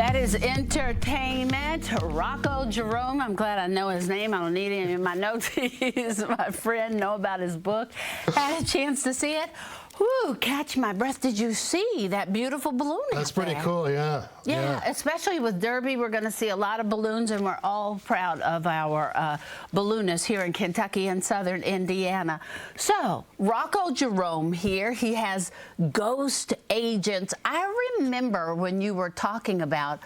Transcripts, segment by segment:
That is entertainment. Rocko Jerome. I'm glad I know his name. I don't need him in my notes. He's my friend. Know about his book. Had a chance to see it. Whew, catch my breath. Did you see that beautiful balloon? That's pretty cool, yeah. Yeah, especially with Derby, we're going to see a lot of balloons, and we're all proud of our balloonists here in Kentucky and southern Indiana. So, Rocko Jerome here, he has Ghost Agents. I remember when you were talking about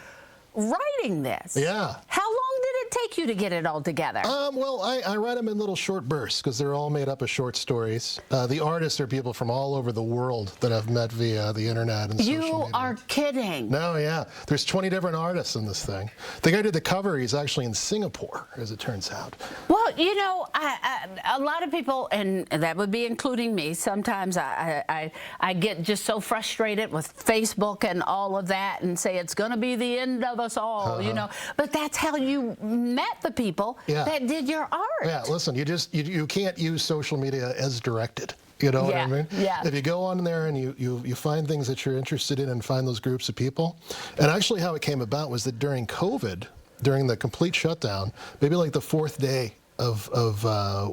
writing this. Yeah. How long did it take you to get it all together? Well, I write them in little short bursts because they're all made up of short stories. The artists are people from all over the world that I've met via the internet and social media. You are kidding. No, yeah. There's 20 different artists in this thing. The guy who did the cover, he's actually in Singapore, as it turns out. Well, you know, a lot of people, and that would be including me, sometimes I get just so frustrated with Facebook and all of that and say it's going to be the end of us all, you know. But that's how you met the people that did your art. Yeah, listen, you can't use social media as directed. You know what I mean? Yeah. If you go on there and you find things that you're interested in and find those groups of people. And actually how it came about was that during COVID, during the complete shutdown, maybe like the 4th day of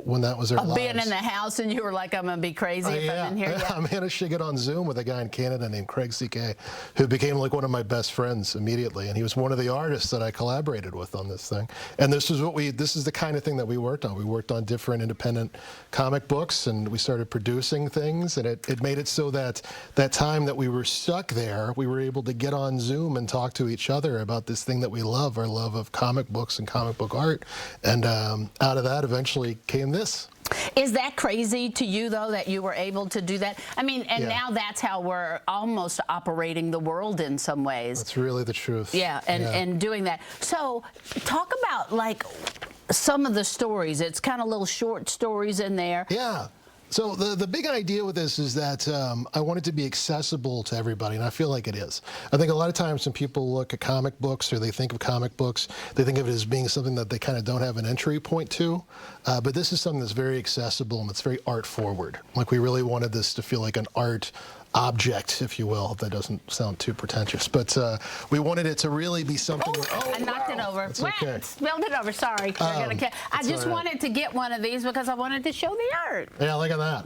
when that was our lives. Being in the house and you were like, I'm going to be crazy if I'm in here. I managed to get on Zoom with a guy in Canada named Craig CK, who became like one of my best friends immediately. And he was one of the artists that I collaborated with on this thing. And this is the kind of thing that we worked on. We worked on different independent comic books, and we started producing things. And it made it so that time that we were stuck there, we were able to get on Zoom and talk to each other about this thing that we love, our love of comic books and comic book art. And out of that eventually came this. Is that crazy to you, though, that you were able to do that? I mean, and now that's how we're almost operating the world in some ways. That's really the truth. Yeah, and doing that. So talk about, like, some of the stories. It's kind of little short stories in there. Yeah. So the big idea with this is that I want it to be accessible to everybody, and I feel like it is. I think a lot of times when people look at comic books or they think of comic books, they think of it as being something that they kind of don't have an entry point to. But this is something that's very accessible and it's very art forward. Like, we really wanted this to feel like an art object, if you will. That doesn't sound too pretentious, but we wanted it to really be something. I knocked it over. It's okay. Spilled it over. Sorry. I just wanted to get one of these because I wanted to show the art. Yeah, look at that.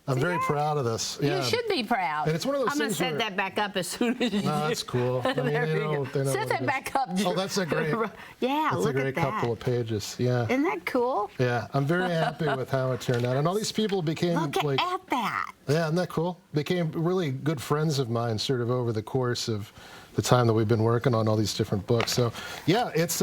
I'm very proud of this. Yeah. You should be proud. And it's one of those I'm going to set that back up as soon as you do. No, that's cool. I mean, they know set that back up. Oh, that's a great. Yeah, that's look a great at that. couple of pages. Yeah. Isn't that cool? Yeah, I'm very happy with how it turned out. And all these people became look at that. Yeah, isn't that cool? Became really good friends of mine sort of over the course of the time that we've been working on all these different books. So yeah, it's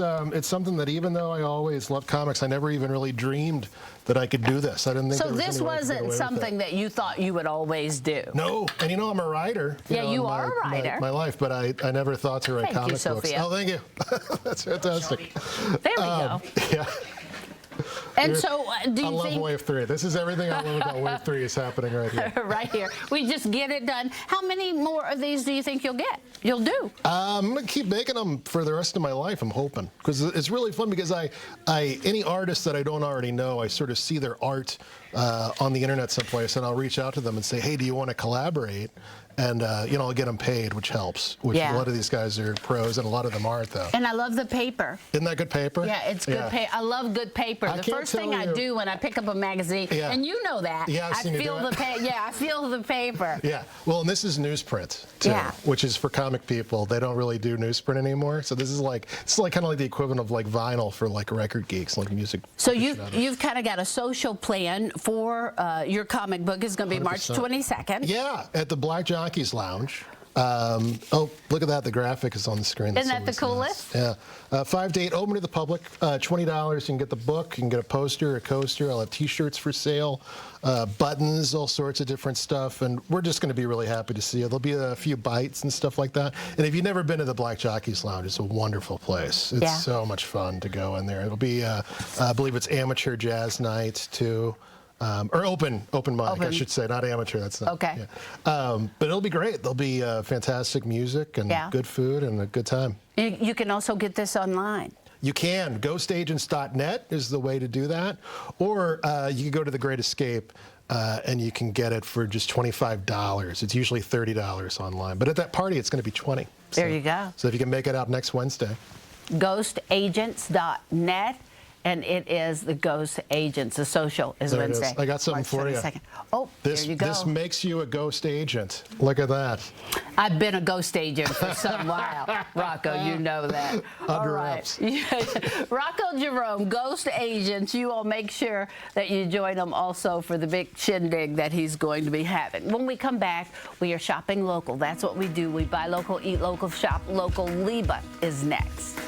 something that, even though I always loved comics, I never even really dreamed that I could do this. I didn't think. So this wasn't something that you thought you would always do. No, and you know, I'm a writer. You are a writer. My life, but I never thought to write comic books. Sophia. Oh, thank you. That's fantastic. There we go. Yeah. And so, do you I love Wave 3. This is everything I love about Wave 3 is happening right here. Right here. We just get it done. How many more of these do you think you'll get? You'll do? I'm going to keep making them for the rest of my life, I'm hoping. Because it's really fun, because any artist that I don't already know, I sort of see their art on the internet someplace, and I'll reach out to them and say, hey, do you want to collaborate? And, you know, I'll get them paid, which helps. Which a lot of these guys are pros, and a lot of them aren't, though. And I love the paper. Isn't that good paper? Yeah, it's good paper. I love good paper. The first thing I do when I pick up a magazine, and you know that, I feel the paper. Yeah, I feel the paper. Yeah. Well, and this is newsprint, too, which is for comic people. They don't really do newsprint anymore. So this is like, kind of like the equivalent of like vinyl for like record geeks, like music. So you've kind of got a social plan for your comic book. It's going to be 100%. March 22nd. Yeah, at the Black Jockey's Lounge. Oh, look at that. The graphic is on the screen. Isn't that the coolest? Nice. Yeah. 5 to 8, open to the public. $20. You can get the book. You can get a poster, a coaster. I'll have T-shirts for sale, buttons, all sorts of different stuff. And we're just going to be really happy to see you. There'll be a few bites and stuff like that. And if you've never been to the Black Jockey's Lounge, it's a wonderful place. It's so much fun to go in there. It'll be, I believe it's amateur jazz night, too. Or open mic, I should say, not amateur. That's not. Okay. Yeah. But it'll be great. There'll be fantastic music and good food and a good time. You can also get this online. You can. Ghostagents.net is the way to do that. Or you can go to The Great Escape. and you can get it for just $25. It's usually $30 online, but at that party, it's going to be $20. There you go. So if you can make it out next Wednesday. Ghostagents.net. And it is the Ghost Agents. The social is There Wednesday. it is. I got something March for you. 22nd. Oh, there you go. This makes you a ghost agent. Look at that. I've been a ghost agent for some while, Rocko. You know that. All right. Rocko Jerome, Ghost Agents. You all make sure that you join him also for the big shindig that he's going to be having. When we come back, we are shopping local. That's what we do. We buy local, eat local, shop local. Liba is next.